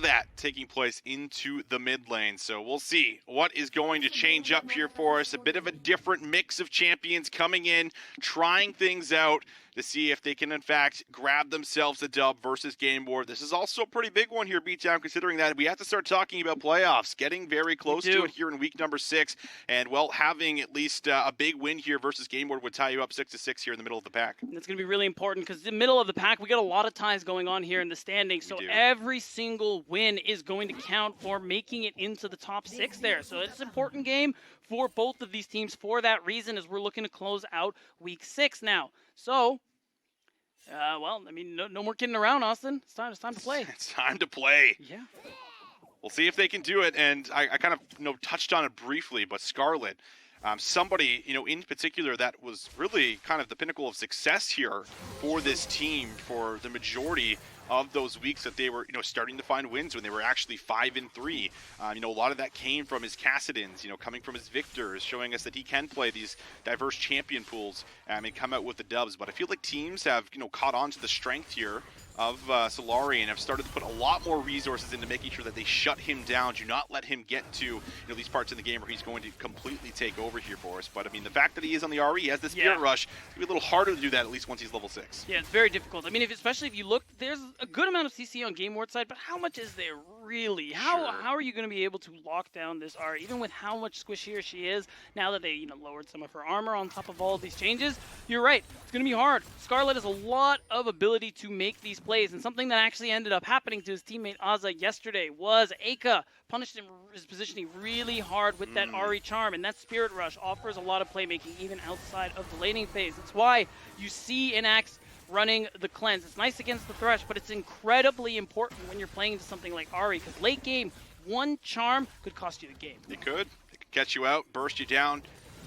that taking place into the mid lane. So we'll see what is going to change up here for us. A bit of a different mix of champions coming in, trying things out to see if they can, in fact, grab themselves a dub versus GameWard. This is also a pretty big one here, Beatdown, considering that we have to start talking about playoffs, getting very close to it here in week number 6. And, well, having at least a big win here versus GameWard would tie you up 6-6 here in the middle of the pack. It's going to be really important because the middle of the pack, we got a lot of ties going on here in the standings. So every single win is going to count for making it into the top 6 there. So it's an important game for both of these teams for that reason, as we're looking to close out week 6 now. So, well, I mean, no more kidding around, Austin. It's time to play. It's time to play. Yeah. We'll see if they can do it. And I kind of touched on it briefly, but Scarlet, somebody in particular that was really kind of the pinnacle of success here for this team for the majority of those weeks that they were starting to find wins when they were actually 5-3. A lot of that came from his Cassidans, coming from his Victors, showing us that he can play these diverse champion pools and come out with the dubs. But I feel like teams have caught on to the strength here of Solary and have started to put a lot more resources into making sure that they shut him down. Do not let him get to these parts in the game where he's going to completely take over here for us. But I mean, the fact that he is on the RE, he has the Spirit Rush, it's going to be a little harder to do that at least once he's level 6. Yeah, it's very difficult. I mean, especially if you look, there's a good amount of CC on GameWard side, but how much is there really? How are you going to be able to lock down this RE, even with how much squishier she is now that they lowered some of her armor on top of all of these changes? You're right, it's going to be hard. Scarlet has a lot of ability to make these plays, and something that actually ended up happening to his teammate Azza yesterday was Aka punished his positioning really hard with that RE charm, and that Spirit Rush offers a lot of playmaking even outside of the laning phase. That's why you see Inax running the cleanse. It's nice against the Thresh, but it's incredibly important when you're playing into something like Ahri, because late game, one charm could cost you the game. It could catch you out, burst you down,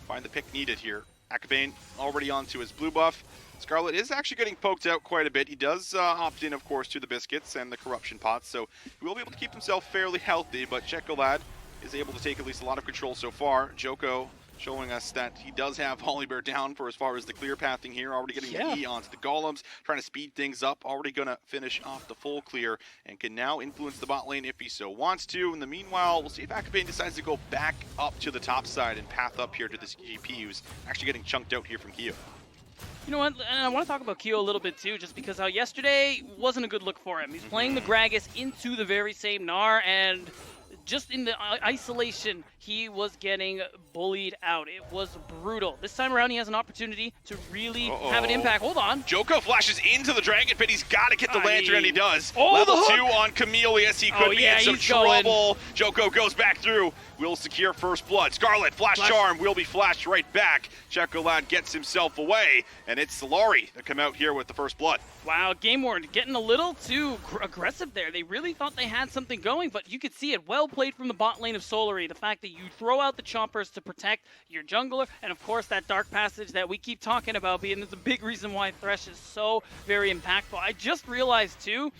find the pick needed here. Akabane already onto his blue buff. Scarlet is actually getting poked out quite a bit. He does opt in, of course, to the biscuits and the corruption pots, so he will be able to keep himself fairly healthy, but Chekolad is able to take at least a lot of control so far. Joko showing us that he does have Hollybear down for as far as the clear pathing here, already getting the E onto the golems, trying to speed things up, already going to finish off the full clear, and can now influence the bot lane if he so wants to. In the meanwhile, we'll see if Akabane decides to go back up to the top side and path up here to this GP, who's actually getting chunked out here from Kyo. You know what, and I want to talk about Kyo a little bit too, just because how yesterday wasn't a good look for him. He's playing the Gragas into the very same Gnar, and just in the isolation, he was getting bullied out. It was brutal. This time around, he has an opportunity to really have an impact. Hold on. Joko flashes into the Dragon Pit. He's got to get the Lantern, and he does. Oh, Level 2 on Camille. Yes, he could be in some trouble. Going. Joko goes back through. Will secure first blood. Scarlet, flash charm, will be flashed right back. Chekolad gets himself away, and it's Solary that come out here with the first blood. Wow, GameWard getting a little too aggressive there. They really thought they had something going, but you could see it. Well played from the bot lane of Solary. The fact that you throw out the chompers to protect your jungler, and of course that dark passage that we keep talking about being the big reason why Thresh is so very impactful. I just realized too,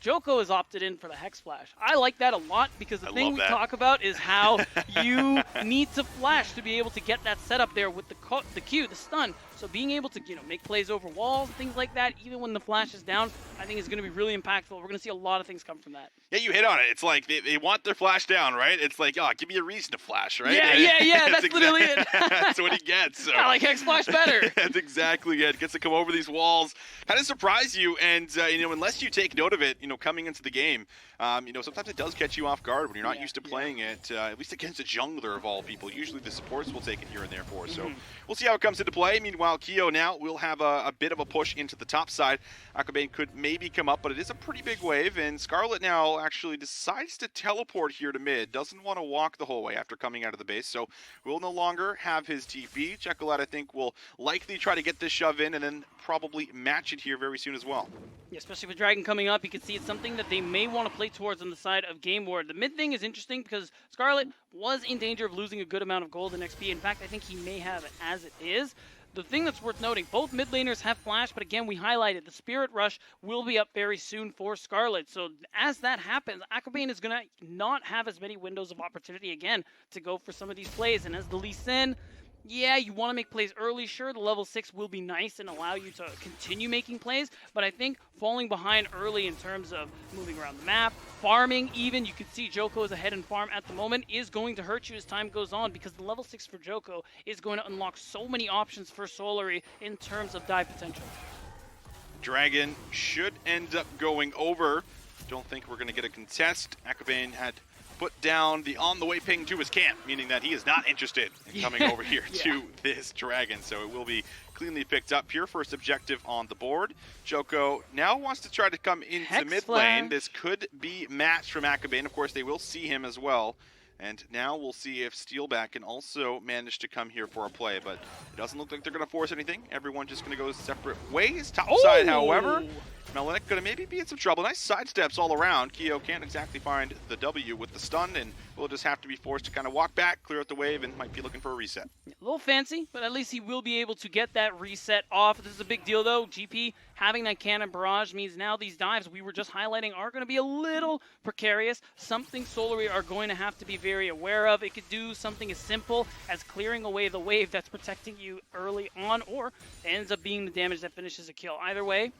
Joko has opted in for the Hex Flash. I like that a lot because the thing we talk about is how you need to flash to be able to get that setup there with the Q, the stun. So being able to make plays over walls, things like that, even when the flash is down, I think is going to be really impactful. We're going to see a lot of things come from that. Yeah, you hit on it. It's like they want their flash down, right? It's like, give me a reason to flash, right? Yeah. That's literally it. That's what he gets. So. I like Hex Flash better. That's exactly it. Gets to come over these walls, kind of surprise you, and unless you take note of it, coming into the game, sometimes it does catch you off guard when you're not used to playing it, at least against a jungler of all people. Usually the supports will take it here and there for us. So we'll see how it comes into play. Meanwhile, Kyo now will have a bit of a push into the top side. Akabane could maybe come up, but it is a pretty big wave, and Scarlet now actually decides to teleport here to mid. Doesn't want to walk the whole way after coming out of the base, so will no longer have his TP. Chekolad, I think, will likely try to get this shove in and then probably match it here very soon as well. Yeah, especially with Dragon coming up, you can see it's something that they may want to play towards on the side of GameWard. The mid thing is interesting because Scarlet was in danger of losing a good amount of gold and XP. In fact, I think he may have it as it is. The thing that's worth noting, both mid laners have flash, but again, we highlighted the Spirit Rush will be up very soon for Scarlet. So as that happens, Akabane is going to not have as many windows of opportunity again to go for some of these plays. And as the Lee Sin, Yeah, you want to make plays early. Sure, the level 6 will be nice and allow you to continue making plays, but I think falling behind early in terms of moving around the map, farming even, you can see Joko is ahead in farm at the moment, is going to hurt you as time goes on because the level 6 for Joko is going to unlock so many options for Solary in terms of dive potential. Dragon should end up going over. Don't think we're going to get a contest. Akabane had put down the on-the-way ping to his camp, meaning that he is not interested in coming over here to this Dragon. So it will be cleanly picked up. Pure first objective on the board. Joko now wants to try to come into mid lane. This could be matched from Akabane. Of course, they will see him as well. And now we'll see if Steelback can also manage to come here for a play. But it doesn't look like they're going to force anything. Everyone just going to go separate ways. Top side, however, Melanik going to maybe be in some trouble. Nice sidesteps all around. Keo can't exactly find the W with the stun, and will just have to be forced to kind of walk back, clear out the wave, and might be looking for a reset. A little fancy, but at least he will be able to get that reset off. This is a big deal, though. GP having that cannon barrage means now these dives we were just highlighting are going to be a little precarious. Something Solary are going to have to be very aware of. It could do something as simple as clearing away the wave that's protecting you early on, or it ends up being the damage that finishes a kill. Either way, you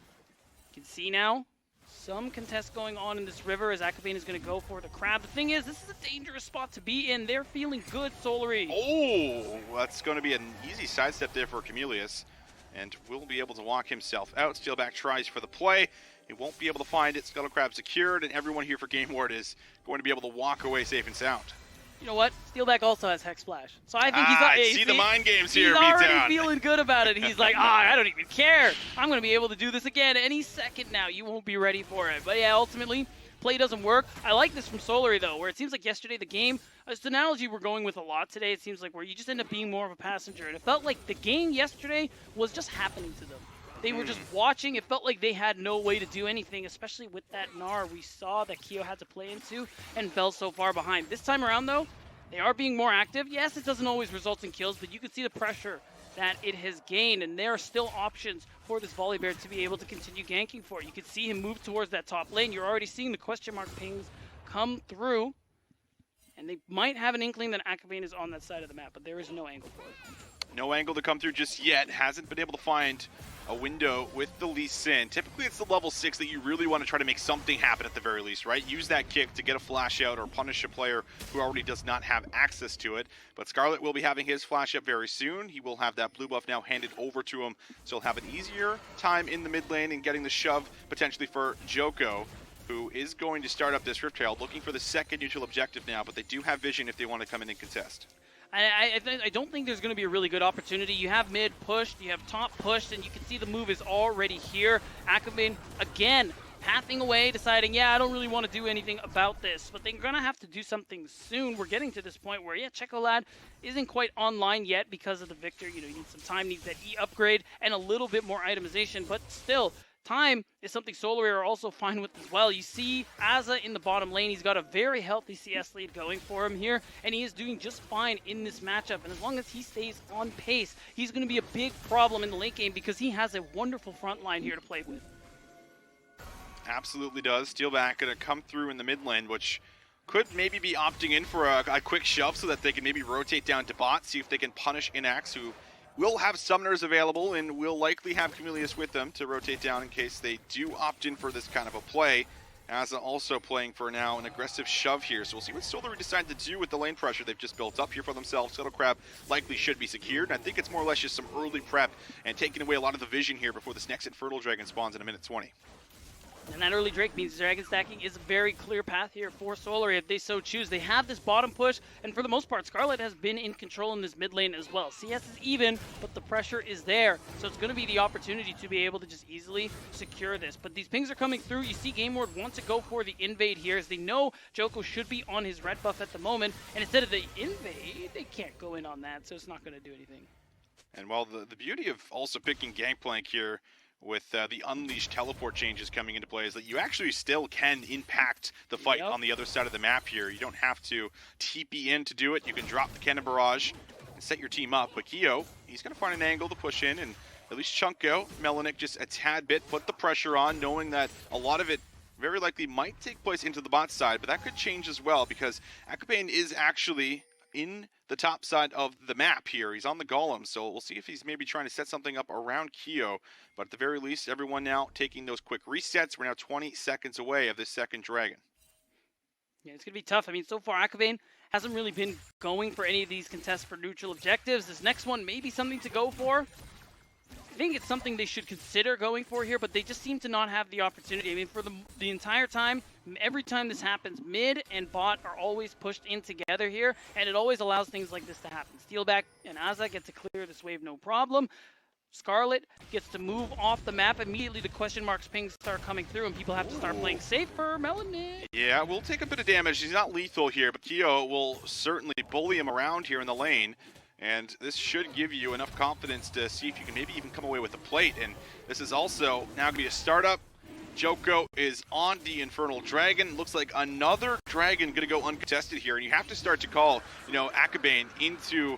can see now some contest going on in this river as Akabane is going to go for the crab. The thing is, this is a dangerous spot to be in. They're feeling good, Solary. Oh, that's going to be an easy sidestep there for Camilius, and will be able to walk himself out. Steelback tries for the play. He won't be able to find it. Scuttle Crab secured, and everyone here for GameWard is going to be able to walk away safe and sound. You know what? Steelback also has Hex Splash. So I think see the mind games here, he's already B-Town. feeling good about it. He's like, I don't even care. I'm going to be able to do this again any second now. You won't be ready for it. But yeah, ultimately, play doesn't work. I like this from Solary, though, where it seems like yesterday the game, it's an analogy we're going with a lot today. It seems like where you just end up being more of a passenger. And it felt like the game yesterday was just happening to them. They were just watching. It felt like they had no way to do anything, especially with that Gnar we saw that Keo had to play into and fell so far behind. This time around, though, they are being more active. Yes, it doesn't always result in kills, but you can see the pressure that it has gained, and there are still options for this Volibear to be able to continue ganking for. You can see him move towards that top lane. You're already seeing the question mark pings come through, and they might have an inkling that Akabane is on that side of the map, but there is no angle for it. No angle to come through just yet. Hasn't been able to find a window with the Lee Sin. Typically, it's the level 6 that you really want to try to make something happen at the very least, right? Use that kick to get a flash out or punish a player who already does not have access to it. But Scarlet will be having his flash up very soon. He will have that blue buff now handed over to him, so he'll have an easier time in the mid lane and getting the shove potentially for Joko, who is going to start up this Rift Trail, looking for the second neutral objective now, but they do have vision if they want to come in and contest. I don't think there's going to be a really good opportunity. You have mid pushed, you have top pushed, and you can see the move is already here. Akabane, again, pathing away, deciding, yeah, I don't really want to do anything about this. But they're going to have to do something soon. We're getting to this point where, yeah, Checolad isn't quite online yet because of the Victor. You know, you need some time, needs that E upgrade, and a little bit more itemization. But still, time is something Solary are also fine with as well. You see Aza in the bottom lane. He's got a very healthy CS lead going for him here, and he is doing just fine in this matchup. And as long as he stays on pace, he's going to be a big problem in the late game because he has a wonderful front line here to play with. Absolutely does. Steelback going to come through in the mid lane, which could maybe be opting in for a quick shove so that they can maybe rotate down to bot, see if they can punish Inax, who will have summoners available and will likely have Camilius with them to rotate down in case they do opt in for this kind of a play. Asa also playing for now an aggressive shove here, so we'll see what Solary decide to do with the lane pressure they've just built up here for themselves. Scuttle Crab likely should be secured, and I think it's more or less just some early prep and taking away a lot of the vision here before this next Infernal Dragon spawns in a minute 20. And that early Drake means dragon stacking is a very clear path here for Solary if they so choose. They have this bottom push, and for the most part, Scarlet has been in control in this mid lane as well. CS is even, but the pressure is there, so it's going to be the opportunity to be able to just easily secure this. But these pings are coming through. You see GameWard want to go for the invade here, as they know Joko should be on his red buff at the moment, and instead of the invade, they can't go in on that, so it's not going to do anything. And while the beauty of also picking Gangplank here with the Unleashed teleport changes coming into play is that you actually still can impact the fight on the other side of the map here. You don't have to TP in to do it. You can drop the Cannon Barrage and set your team up. But Keo, he's going to find an angle to push in, and at least Chunko, Melanik just a tad bit, put the pressure on, knowing that a lot of it very likely might take place into the bot side, but that could change as well because Akabane is actually in the top side of the map here. He's on the golem, so we'll see if he's maybe trying to set something up around Keo. But at the very least, everyone now taking those quick resets. We're now 20 seconds away of this second dragon. Yeah, it's going to be tough. I mean, so far, Akabane hasn't really been going for any of these contests for neutral objectives. This next one may be something to go for. I think it's something they should consider going for here, but they just seem to not have the opportunity. I mean, for the entire time, every time this happens, mid and bot are always pushed in together here, and it always allows things like this to happen. Steelback and Aza get to clear this wave no problem. Scarlet gets to move off the map. Immediately the question marks pings start coming through and people have to start playing safe for Melanin. Yeah, we'll take a bit of damage. He's not lethal here, but Keo will certainly bully him around here in the lane. And this should give you enough confidence to see if you can maybe even come away with a plate. And this is also now going to be a startup. Joko is on the Infernal Dragon. Looks like another dragon going to go uncontested here. And you have to start to call, Akabane into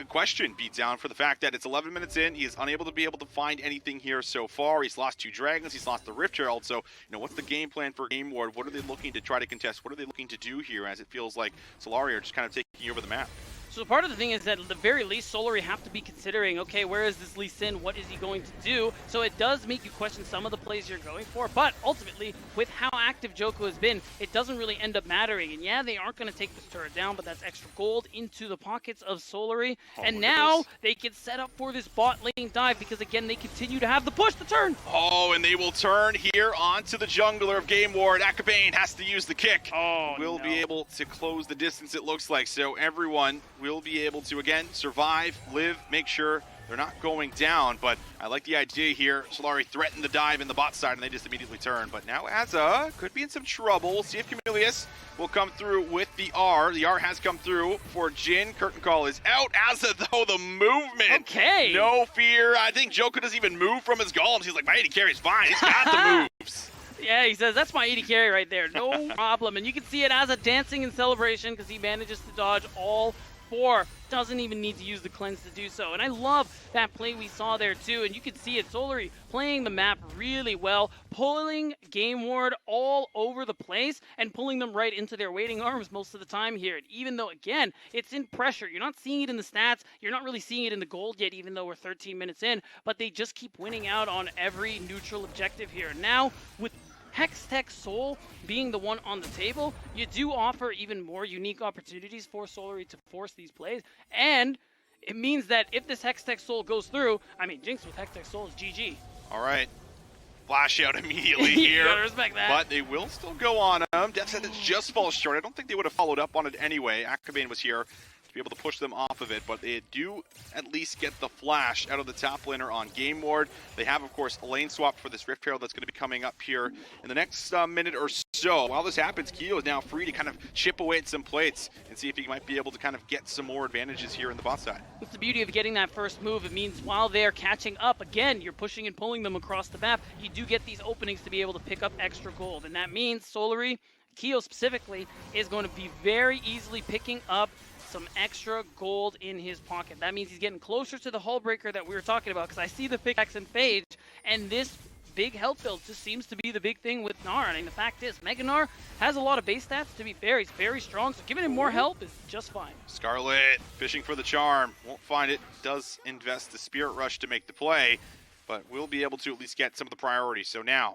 question beatdown for the fact that it's 11 minutes in. He is unable to find anything here so far. He's lost 2 dragons. He's lost the Rift Herald. So, what's the game plan for GameWard? What are they looking to try to contest? What are they looking to do here as it feels like Solary are just kind of taking over the map? So part of the thing is that at the very least, Solary have to be considering, okay, where is this Lee Sin? What is he going to do? So it does make you question some of the plays you're going for, but ultimately, with how active Joko has been, it doesn't really end up mattering. And yeah, they aren't going to take this turret down, but that's extra gold into the pockets of Solary. And now they can set up for this bot lane dive because, again, they continue to have the push to turn. Oh, and they will turn here onto the jungler of GameWard. Akabane has to use the kick. Oh, will be able to close the distance, it looks like. So everyone will be able to, again, survive, live, make sure they're not going down. But I like the idea here. Solary threatened the dive in the bot side, and they just immediately turn. But now Aza could be in some trouble. We'll see if Camilius will come through with the R. The R has come through for Jin. Curtain call is out. Aza, though, the movement. Okay. No fear. I think Joko doesn't even move from his golems. He's like, my AD carry's fine. He's got the moves. Yeah, he says, that's my AD carry right there. No problem. And you can see it as a dancing in celebration because he manages to dodge all 4. Doesn't even need to use the cleanse to do so. And I love that play we saw there too. And you can see it, Solary playing the map really well, pulling GameWard all over the place and pulling them right into their waiting arms most of the time here. And even though, again, it's in pressure, you're not seeing it in the stats, you're not really seeing it in the gold yet, even though we're 13 minutes in, but they just keep winning out on every neutral objective here. Now, with Hextech Soul being the one on the table, you do offer even more unique opportunities for Solary to force these plays. And it means that if this Hextech Soul goes through, I mean, Jinx with Hextech Soul is GG. All right. Flash out immediately here. You gotta respect that. But they will still go on him. Death Sentence just falls short. I don't think they would have followed up on it anyway. Akabane was here to be able to push them off of it, but they do at least get the flash out of the top laner on GameWard. They have, of course, a lane swap for this Rift Herald that's going to be coming up here in the next minute or so. While this happens, Keo is now free to kind of chip away at some plates and see if he might be able to kind of get some more advantages here in the bot side. That's the beauty of getting that first move. It means while they're catching up, again, you're pushing and pulling them across the map. You do get these openings to be able to pick up extra gold, and that means Solary, Keo specifically, is going to be very easily picking up some extra gold in his pocket. That means he's getting closer to the hull breaker that we were talking about, because I see the pickaxe and Phage, and this big health build just seems to be the big thing with Gnar. I mean, the fact is, Mega Gnar has a lot of base stats. To be fair, he's very strong, so giving him more help is just fine. Scarlet fishing for the charm. Won't find it. Does invest the Spirit Rush to make the play, but will be able to at least get some of the priorities. So now,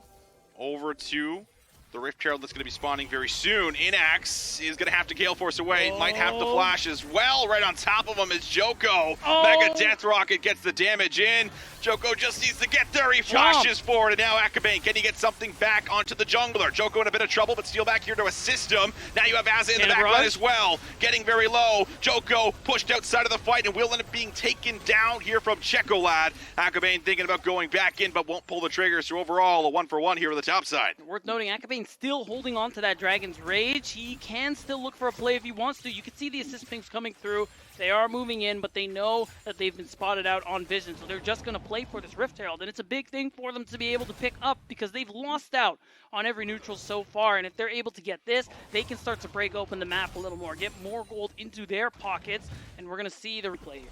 over to the Rift Herald that's going to be spawning very soon. Inax is going to have to Gale Force away. Might have the flash as well. Right on top of him is Joko. Mega Death Rocket gets the damage in. Joko just needs to get there. He flashes forward, and now Akabane, can he get something back onto the jungler? Joko in a bit of trouble, but Steelback here to assist him. Now you have Aza in the backline as well. Getting very low. Joko pushed outside of the fight and will end up being taken down here from Checolad. Akabane thinking about going back in, but won't pull the trigger. So overall, a 1-for-1 here on the top side. Worth noting, Akabane still holding on to that Dragon's Rage. He can still look for a play if he wants to. You can see the assist pings coming through. They are moving in, but they know that they've been spotted out on vision, so they're just going to play for this Rift Herald, and it's a big thing for them to be able to pick up because they've lost out on every neutral so far, and if they're able to get this, they can start to break open the map a little more, get more gold into their pockets, and we're going to see the replay here.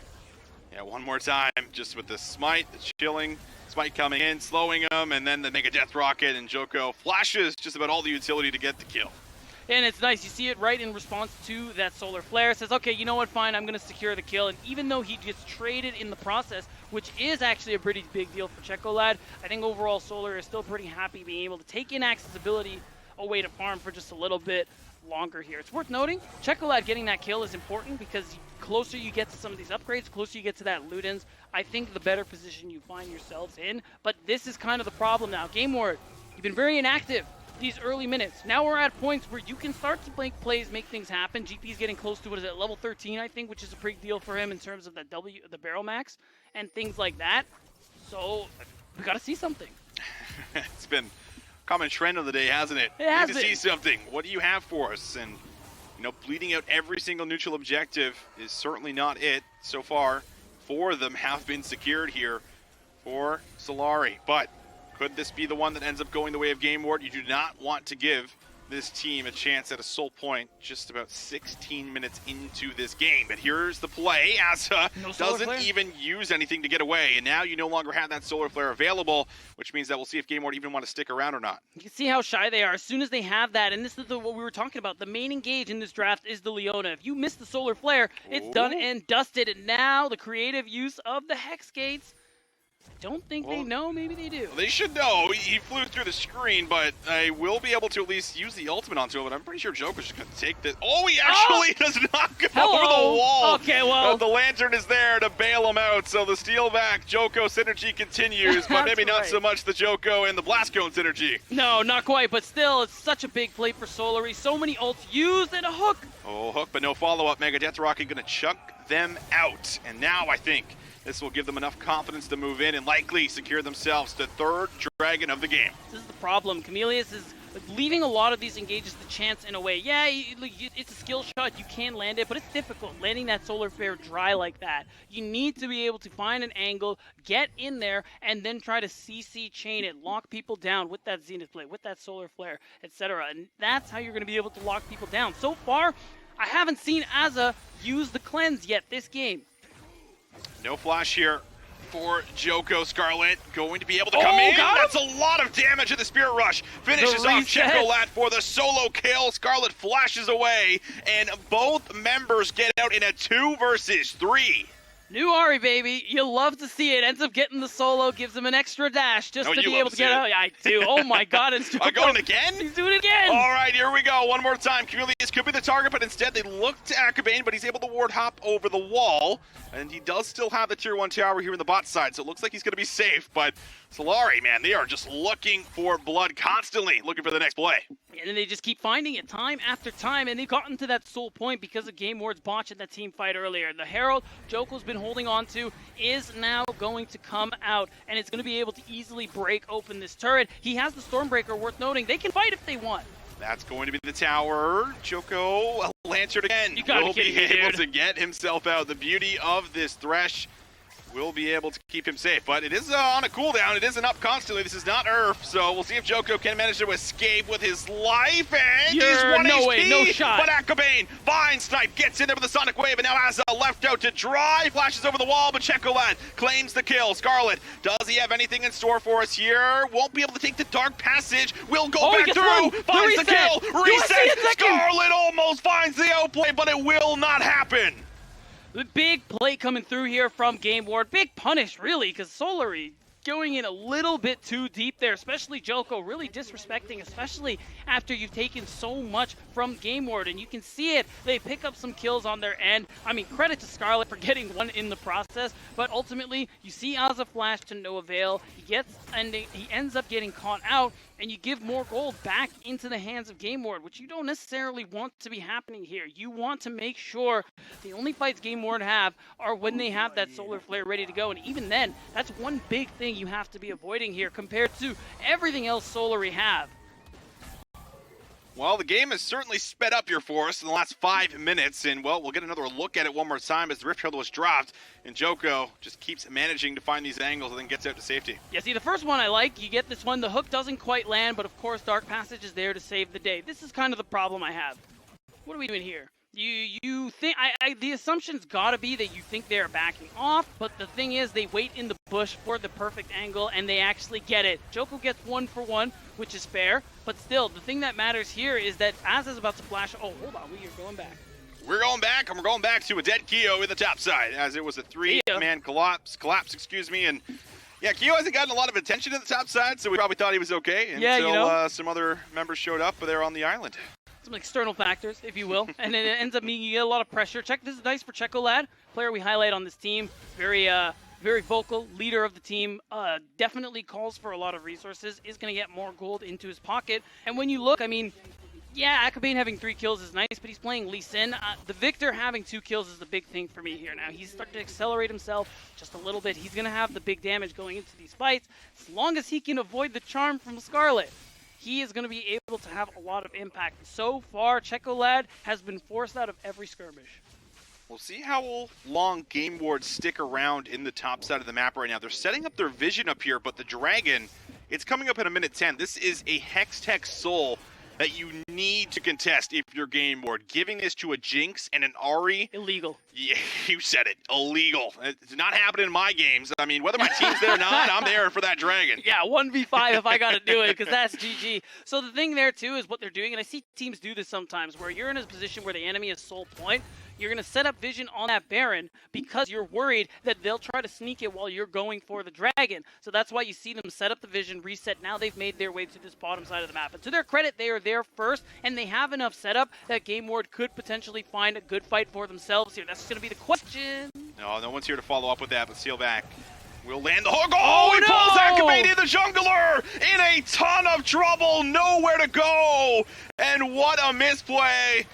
Yeah, one more time, just with the Smite, the chilling, Smite coming in, slowing him, and then the Mega Death Rocket, and Joko flashes just about all the utility to get the kill. And it's nice. You see it right in response to that solar flare. Says, okay, you know what, fine, I'm going to secure the kill. And even though he gets traded in the process, which is actually a pretty big deal for Checolad, I think overall Solar is still pretty happy being able to take in Axe's ability away to farm for just a little bit longer here. It's worth noting, Checolad getting that kill is important because the closer you get to some of these upgrades, closer you get to that loot ins, I think the better position you find yourselves in. But this is kind of the problem now. GameWard, you've been very inactive these early minutes. Now we're at points where you can start to make plays, make things happen. GP's getting close to, what is it, level 13, I think, which is a big deal for him in terms of the barrel max and things like that. So we got to see something. It's been a common trend of the day, hasn't it? It has Need to see something. What do you have for us? And, you know, bleeding out every single neutral objective is certainly not it so far. 4 of them have been secured here for Solary. But could this be the one that ends up going the way of GameWard? You do not want to give this team a chance at a soul point just about 16 minutes into this game. But here's the play. Asa doesn't even use anything to get away, and now you no longer have that solar flare available, which means that we'll see if GameWard even want to stick around or not. You can see how shy they are as soon as they have that, and this is what we were talking about. The main engage in this draft is the Leona. If you miss the solar flare, it's done and dusted, and now the creative use of the Hex Gates. Don't think they know. Maybe they do. Well, they should know. He flew through the screen, but I will be able to at least use the ultimate onto him. But I'm pretty sure Joker's just going to take this. Oh, he actually does not go over the wall. Okay, well. The lantern is there to bail him out. So the steal back Joko synergy continues, but maybe not so much the Joko and the Blast Cone synergy. No, not quite. But still, it's such a big play for Solary. So many ults used and a hook. Oh, hook, but no follow-up. Mega Death Rocket going to chuck them out. And now I think this will give them enough confidence to move in and likely secure themselves the 3rd dragon of the game. This is the problem. Chameleus is leaving a lot of these engages to chance in a way. Yeah, it's a skill shot. You can land it, but it's difficult landing that solar flare dry like that. You need to be able to find an angle, get in there, and then try to CC chain it, lock people down with that Zenith Blade, with that solar flare, etc. And that's how you're going to be able to lock people down. So far, I haven't seen Asa use the cleanse yet this game. No flash here for Joko. Scarlet going to be able to come in. That's a lot of damage in the Spirit Rush. Finishes off Checolat for the solo kill. Scarlet flashes away, and both members get out in a 2 versus 3. New Ari, baby. You love to see it. Ends up getting the solo, gives him an extra dash just to be able to get out. Yeah, I do. Oh my god. It's going again? He's doing it again. All right, here we go. One more time. Chameleus could be the target, but instead they look to Akabane, but he's able to ward hop over the wall. And he does still have the tier 1 tower here in the bot side, so it looks like he's going to be safe. But Solary, man, they are just looking for blood constantly, looking for the next play. And then they just keep finding it time after time, and they've gotten to that soul point because of GameWard's botch in that team fight earlier. The Herald Joko's been holding on to is now going to come out, and it's going to be able to easily break open this turret. He has the Stormbreaker, worth noting. They can fight if they want. That's going to be the tower. Joko, Lantern again, will be able to get himself out. The beauty of this Thresh will be able to keep him safe, but it is on a cooldown. It isn't up constantly. This is not Earth, so we'll see if Joko can manage to escape with his life, and he's 1 no HP, way, no shot. But Akabane, Vine Snipe gets in there with a Sonic Wave, and now Asa left out to dry, flashes over the wall, but Checolad claims the kill. Scarlet, does he have anything in store for us here? Won't be able to take the Dark Passage, will go back through, finds the kill, reset, Scarlet almost finds the outplay, but it will not happen. The big play coming through here from GameWard. Big punish, really, because Solary going in a little bit too deep there, especially Joko, really disrespecting, especially after you've taken so much from GameWard, and you can see it. They pick up some kills on their end. I mean, credit to Scarlet for getting one in the process, but ultimately, you see Asa flash to no avail. He ends up getting caught out, and you give more gold back into the hands of GameWard, which you don't necessarily want to be happening here. You want to make sure the only fights GameWard have are when they have that solar flare ready to go, and even then, that's one big thing you have to be avoiding here compared to everything else Solary have. Well, the game has certainly sped up here for us in the last 5 minutes, and well, we'll get another look at it one more time as the Rift Shuttle was dropped, and Joko just keeps managing to find these angles and then gets out to safety. Yeah, see, the first one I like. You get this one, the hook doesn't quite land, but of course Dark Passage is there to save the day. This is kind of the problem I have. What are we doing here? You think the assumption's got to be that you think they're backing off, but the thing is they wait in the bush for the perfect angle and they actually get it. Joko gets 1 for 1, which is fair, but still the thing that matters here is that Azza's about to flash. Oh, hold on, we are going back. We're going back, and we're going back to a dead Keo in the top side, as it was a 3-man collapse, excuse me, and yeah, Keo hasn't gotten a lot of attention at the top side, so we probably thought he was okay until some other members showed up, but they're on the island. Some external factors, if you will, and it ends up meaning you get a lot of pressure. This is nice for Checolad, player we highlight on this team. Very vocal, leader of the team, definitely calls for a lot of resources, is going to get more gold into his pocket. And when you look, I mean, yeah, Akabane having 3 kills is nice, but he's playing Lee Sin. The Victor having 2 kills is the big thing for me here now. He's starting to accelerate himself just a little bit. He's going to have the big damage going into these fights. As long as he can avoid the charm from Scarlet, he is going to be able to have a lot of impact. So far, Checolad has been forced out of every skirmish. We'll see how long GameWard stick around in the top side of the map right now. They're setting up their vision up here, but the Dragon, it's coming up in a minute 10. This is a Hextech Soul that you need to contest if you're GameWard. Giving this to a Jinx and an Ahri. Illegal. Yeah, you said it. Illegal. It's not happening in my games. I mean, whether my team's there or not, I'm there for that Dragon. Yeah, 1v5 if I got to do it, because that's GG. So the thing there, too, is what they're doing, and I see teams do this sometimes, where you're in a position where the enemy is sole point. You're going to set up vision on that Baron because you're worried that they'll try to sneak it while you're going for the Dragon. So that's why you see them set up the vision, reset. Now they've made their way to this bottom side of the map. But to their credit, they are there first, and they have enough setup that GameWard could potentially find a good fight for themselves here. That's going to be the question. No one's here to follow up with that, but Seal back. We'll land the hook. Oh, he no! pulls Akabane, the jungler, in a ton of trouble. Nowhere to go. And what a misplay.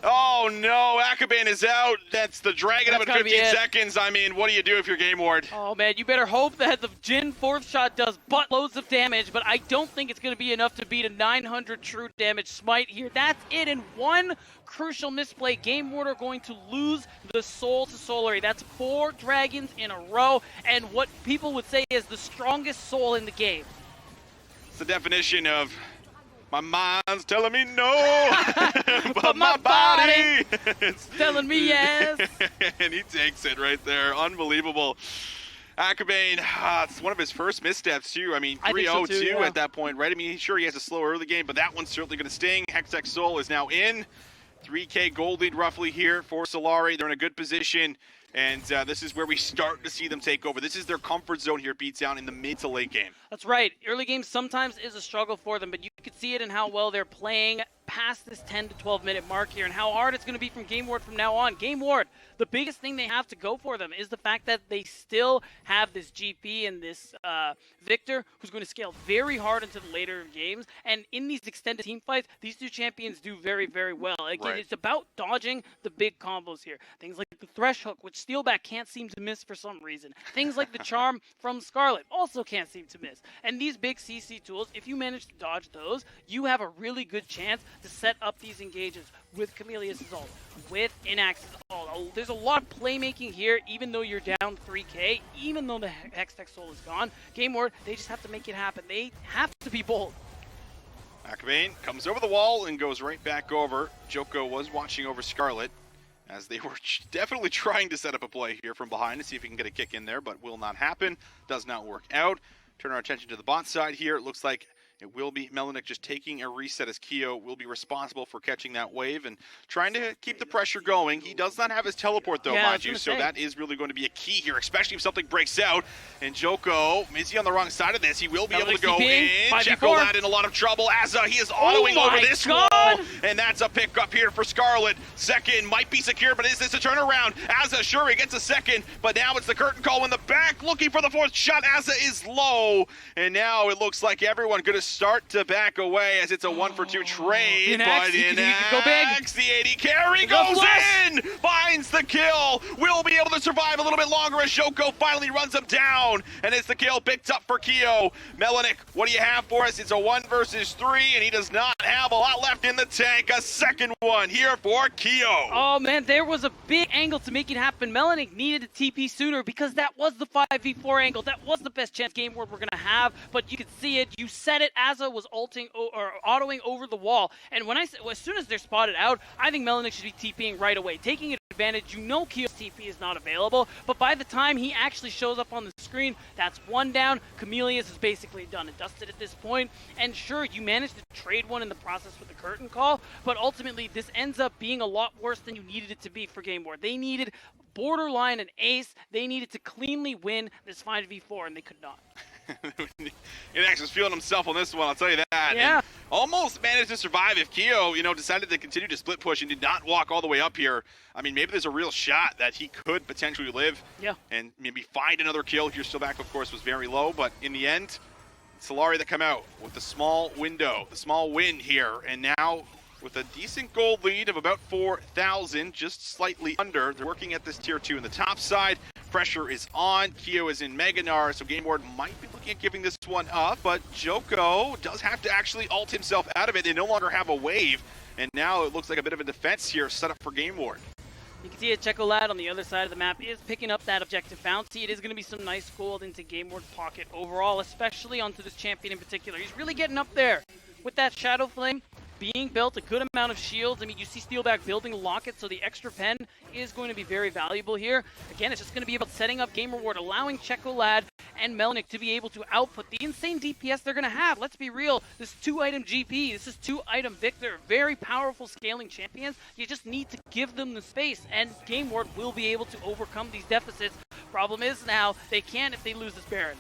Oh no, Akabane is out. That's the Dragon having 15 seconds. I mean, what do you do if you're GameWard? Oh man, you better hope that the Jhin 4th shot does buttloads of damage, but I don't think it's going to be enough to beat a 900 true damage smite here. That's it in one crucial misplay. GameWard are going to lose the soul to Solary. That's 4 dragons in a row, and what people would say is the strongest soul in the game. It's the definition of my mind's telling me no, but my body is telling me yes. And he takes it right there. Unbelievable. Akabane, it's one of his first missteps, too. I mean, 3-0-2 so yeah. At that point, right? I mean, sure, he has a slow early game, but that one's certainly going to sting. Hextech Soul is now in. 3K gold lead roughly here for Solary. They're in a good position. And this is where we start to see them take over. This is their comfort zone here, beats down in the mid to late game. That's right. Early game sometimes is a struggle for them, but you can see it in how well they're playing past this 10 to 12 minute mark here and how hard it's going to be from GameWard from now on. GameWard, the biggest thing they have to go for them is the fact that they still have this GP and this Victor who's going to scale very hard into the later games. And in these extended team fights, these two champions do very, very well. Again, right. It's about dodging the big combos here. Things like the Thresh Hook, which Steelback can't seem to miss for some reason. Things like the Charm from Scarlet also can't seem to miss. And these big CC tools, if you manage to dodge those, you have a really good chance to set up these engages with Chameleon's ult, with Inax's ult. There's a lot of playmaking here, even though you're down 3K, even though the Hextech Soul is gone. GameWard, they just have to make it happen. They have to be bold. Akabane comes over the wall and goes right back over. Joko was watching over Scarlet, as they were definitely trying to set up a play here from behind to see if he can get a kick in there, but will not happen. Does not work out. Turn our attention to the bot side here. It looks like it will be Melanik just taking a reset as Keo will be responsible for catching that wave and trying to keep the pressure going. He does not have his teleport though, mind you, so that is really going to be a key here, especially if something breaks out. And Joko, is he on the wrong side of this? He will be able to go in. Checolad in a lot, of trouble. Azza, he is autoing over this wall, and that's a pick up here for Scarlet. Second might be secure, but is this a turnaround? Azza, sure, he gets a second, but now it's the curtain call in the back, looking for the 4th shot. Azza is low, and now it looks like everyone going to start to back away as it's a 1-for-2 trade. Inax, but Inax, the AD carry goes in, finds the kill. Will be able to survive a little bit longer as Joko finally runs him down. And it's the kill picked up for Keo. Melanic, what do you have for us? It's a 1 versus 3, and he does not have a lot left in the tank. A second one here for Keo. Oh man, there was a big angle to make it happen. Melanic needed to TP sooner because that was the 5v4 angle. That was the best chance GameWard we're going to have, but you could see it. You said it, Asa was ulting or autoing over the wall. And when as soon as they're spotted out, I think Melanic should be TPing right away, taking advantage. You know Keo's TP is not available, but by the time he actually shows up on the screen, that's one down. Chameleus is basically done and dusted at this point. And sure, you managed to trade one in the process with the curtain call, but ultimately this ends up being a lot worse than you needed it to be for GameWard. They needed borderline an ace. They needed to cleanly win this 5v4, and they could not. Inax was feeling himself on this one, I'll tell you that. Yeah. And almost managed to survive if Keo, decided to continue to split push and did not walk all the way up here. I mean, maybe there's a real shot that he could potentially live. Yeah. And maybe find another kill. Here, still back, of course, was very low, but in the end, Solary that come out with the small window, the small win here, and now with a decent gold lead of about 4,000, just slightly under. They're working at this tier 2 in the top side. Pressure is on. Keo is in Meganar, so GameWard might be looking at giving this one up, but Joko does have to actually ult himself out of it. They no longer have a wave, and now it looks like a bit of a defense here set up for GameWard. You can see it, Checolad on the other side of the map is picking up that objective bounty. It is going to be some nice gold into GameWard pocket overall, especially onto this champion in particular. He's really getting up there with that Shadow Flame being built, a good amount of shields. I mean, you see Steelback building Locket, so the extra pen is going to be very valuable here. Again, it's just going to be about setting up GameWard, allowing Checolad and Melanic to be able to output the insane DPS they're going to have. Let's be real, this 2-item GP, this is 2-item Victor, very powerful scaling champions. You just need to give them the space, and GameWard will be able to overcome these deficits. Problem is now, they can't if they lose this Baron.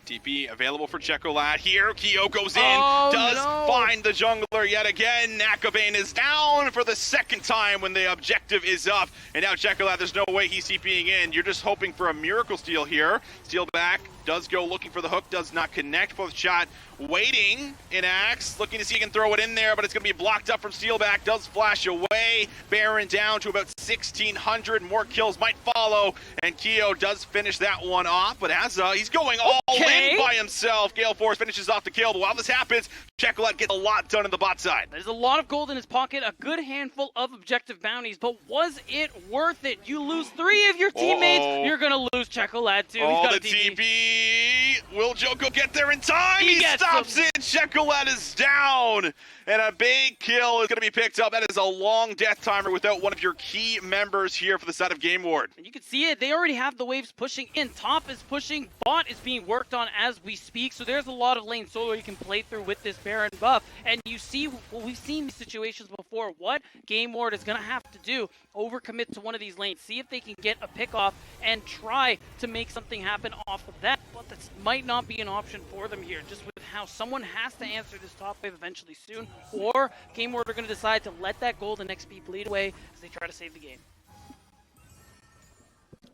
TP available for Checolad here. Keo goes in, does find the jungler yet again. Nakabane is down for the second time when the objective is up. And now Checolad, there's no way he's TPing in. You're just hoping for a miracle steal here. Steal back, does go looking for the hook, does not connect. Both shot waiting in Axe, looking to see if he can throw it in there, but it's going to be blocked up from Steelback, does flash away. Baron down to about 1,600, more kills might follow, and Keo does finish that one off, but as he's going all in by himself. Gale Force finishes off the kill, but while this happens, Checolad gets a lot done in the bot side. There's a lot of gold in his pocket, a good handful of objective bounties, but was it worth it? You lose 3 of your teammates, you're going to lose Checolad too. He's got the TP. Will Joko get there in time? He stops it. Checolad is down, and a big kill is going to be picked up. That is a long death timer without one of your key members here for the side of GameWard. And you can see it. They already have the waves pushing in. Top is pushing. Bot is being worked on as we speak. So there's a lot of lane solo you can play through with this Baron buff. And you see, well, we've seen these situations before. What GameWard is going to have to do, overcommit to one of these lanes, see if they can get a pick off and try to make something happen off of that. But that might not be an option for them here, just with how someone has to answer this top wave eventually soon, or GameWard are going to decide to let that gold and XP bleed away as they try to save the game.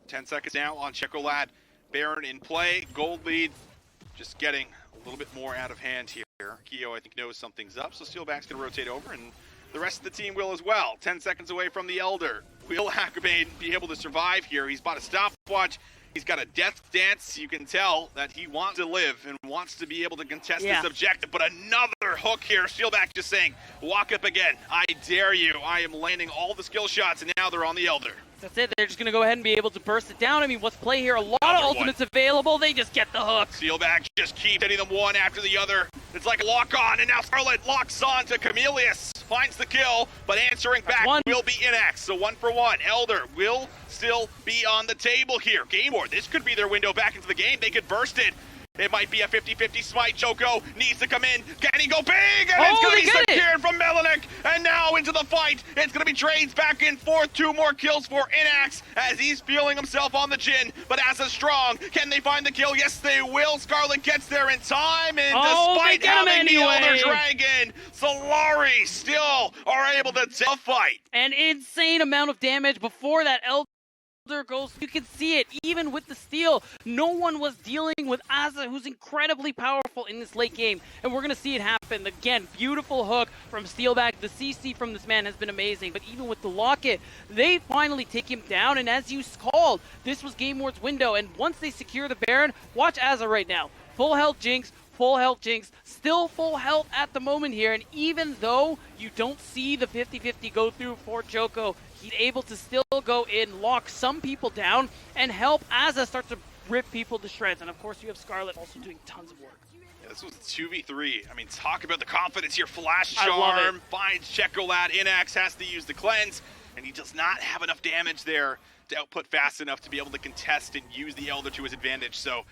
10 seconds now on Checolad. Baron in play, gold lead, just getting a little bit more out of hand here. Keo, I think, knows something's up, so Steelback's going to rotate over, and the rest of the team will as well. 10 seconds away from the Elder. Will Hakabane be able to survive here? He's bought a stopwatch. He's got a death dance. You can tell that he wants to live and wants to be able to contest this objective. But another hook here. Steelback just saying, walk up again. I dare you. I am landing all the skill shots, and now they're on the Elder. That's it. They're just going to go ahead and be able to burst it down. I mean, what's play here? A lot of ultimates available. They just get the hook. Steelback just keeps hitting them one after the other. It's like a lock-on, and now Scarlet locks on to Chameleus. Finds the kill, but answering back will be Inax. So 1 for 1. Elder will still be on the table here. GameWard, this could be their window back into the game. They could burst it. It might be a 50-50 smite. Joko needs to come in. Can he go big? And it's going to be secured from Melanic. And now into the fight. It's going to be trades back and forth. 2 more kills for Inax as he's feeling himself on the chin. But as a strong, can they find the kill? Yes, they will. Scarlet gets there in time. And despite having the Elder Dragon, Solary still are able to fight. An insane amount of damage before that Elder goes. You can see it even with the steal. No one was dealing with Aza, who's incredibly powerful in this late game, and we're gonna see it happen again. Beautiful hook from Steelback. The CC from this man has been amazing, but even with the locket, they finally take him down. And as you called, this was GameWard's window. And once they secure the Baron, watch Aza right now. Full health Jinx. Full health Jinx, still full health at the moment here, and even though you don't see the 50-50 go through for Joko, he's able to still go in, lock some people down, and help Aza start to rip people to shreds. And of course you have Scarlet also doing tons of work. Yeah, this was 2v3. I mean, talk about the confidence here. Flash I love Charm it. finds Checolad. Inax has to use the cleanse, and he does not have enough damage there to output fast enough to be able to contest and use the Elder to his advantage. So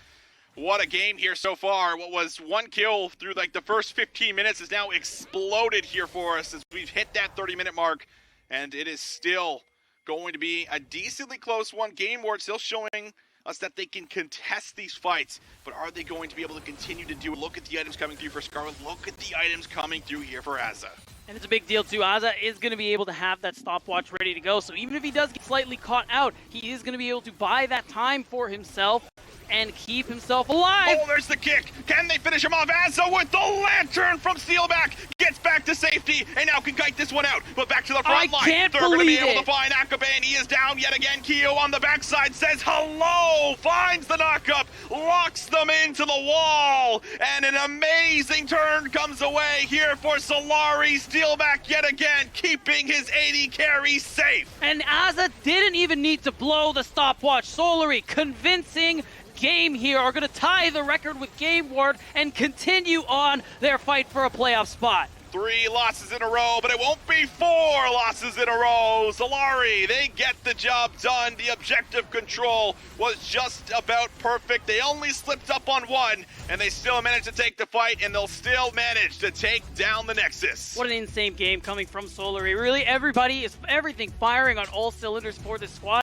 what a game here so far. What was one kill through like the first 15 minutes has now exploded here for us as we've hit that 30-minute mark, and it is still going to be a decently close one. GameWard still showing us that they can contest these fights, but are they going to be able to continue to do it? Look at the items coming through for Scarlet. Look at the items coming through here for Aza. And it's a big deal too. Aza is going to be able to have that stopwatch ready to go. So even if he does get slightly caught out, he is going to be able to buy that time for himself and keep himself alive. Oh, there's the kick. Can they finish him off? Aza with the lantern from Steelback gets back to safety and now can kite this one out. But back to the front line. Can't They're going to be believe able to find Akabe, and he is down yet again. Kyo on the backside says hello, finds the knockup, locks them into the wall, and an amazing turn comes away here for Solary. Steelback yet again, keeping his 80 carry safe. And Aza didn't even need to blow the stopwatch. Solary, convincing game here, are going to tie the record with GameWard and continue on their fight for a playoff spot. 3 losses in a row, but it won't be 4 losses in a row. Solary, they get the job done. The objective control was just about perfect. They only slipped up on one, and they still managed to take the fight, and they'll still manage to take down the Nexus. What an insane game coming from Solary. Really, everything firing on all cylinders for this squad.